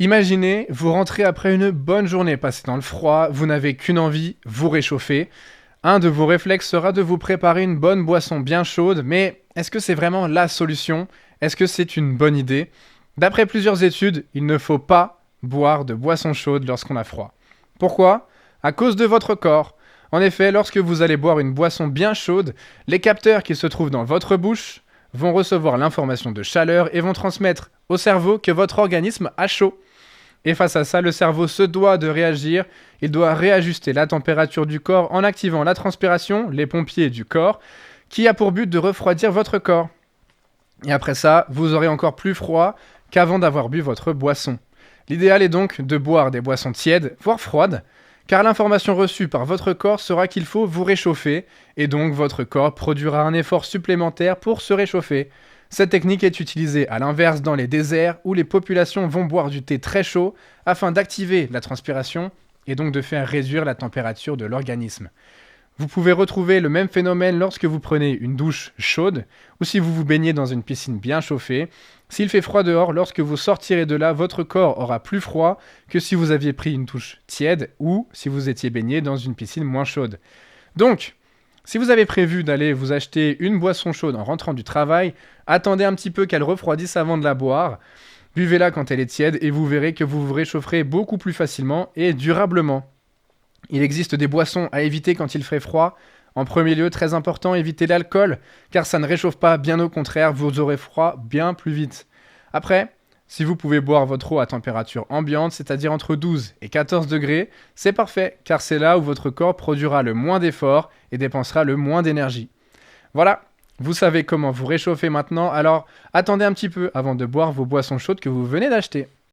Imaginez, vous rentrez après une bonne journée passée dans le froid, vous n'avez qu'une envie, vous réchauffer. Un de vos réflexes sera de vous préparer une bonne boisson bien chaude, mais est-ce que c'est vraiment la solution? Est-ce que c'est une bonne idée? D'après plusieurs études, il ne faut pas boire de boisson chaude lorsqu'on a froid. Pourquoi? À cause de votre corps. En effet, lorsque vous allez boire une boisson bien chaude, les capteurs qui se trouvent dans votre bouche vont recevoir l'information de chaleur et vont transmettre au cerveau que votre organisme a chaud. Et face à ça, le cerveau se doit de réagir, il doit réajuster la température du corps en activant la transpiration, les pompiers du corps, qui a pour but de refroidir votre corps. Et après ça, vous aurez encore plus froid qu'avant d'avoir bu votre boisson. L'idéal est donc de boire des boissons tièdes, voire froides, car l'information reçue par votre corps sera qu'il faut vous réchauffer, et donc votre corps produira un effort supplémentaire pour se réchauffer. Cette technique est utilisée à l'inverse dans les déserts où les populations vont boire du thé très chaud afin d'activer la transpiration et donc de faire réduire la température de l'organisme. Vous pouvez retrouver le même phénomène lorsque vous prenez une douche chaude ou si vous vous baignez dans une piscine bien chauffée. S'il fait froid dehors, lorsque vous sortirez de là, votre corps aura plus froid que si vous aviez pris une douche tiède ou si vous étiez baigné dans une piscine moins chaude. Donc, si vous avez prévu d'aller vous acheter une boisson chaude en rentrant du travail, attendez un petit peu qu'elle refroidisse avant de la boire. Buvez-la quand elle est tiède et vous verrez que vous vous réchaufferez beaucoup plus facilement et durablement. Il existe des boissons à éviter quand il fait froid. En premier lieu, très important, évitez l'alcool, car ça ne réchauffe pas, bien au contraire, vous aurez froid bien plus vite. Après, si vous pouvez boire votre eau à température ambiante, c'est-à-dire entre 12 et 14 degrés, c'est parfait, car c'est là où votre corps produira le moins d'efforts et dépensera le moins d'énergie. Voilà, vous savez comment vous réchauffer maintenant, alors attendez un petit peu avant de boire vos boissons chaudes que vous venez d'acheter.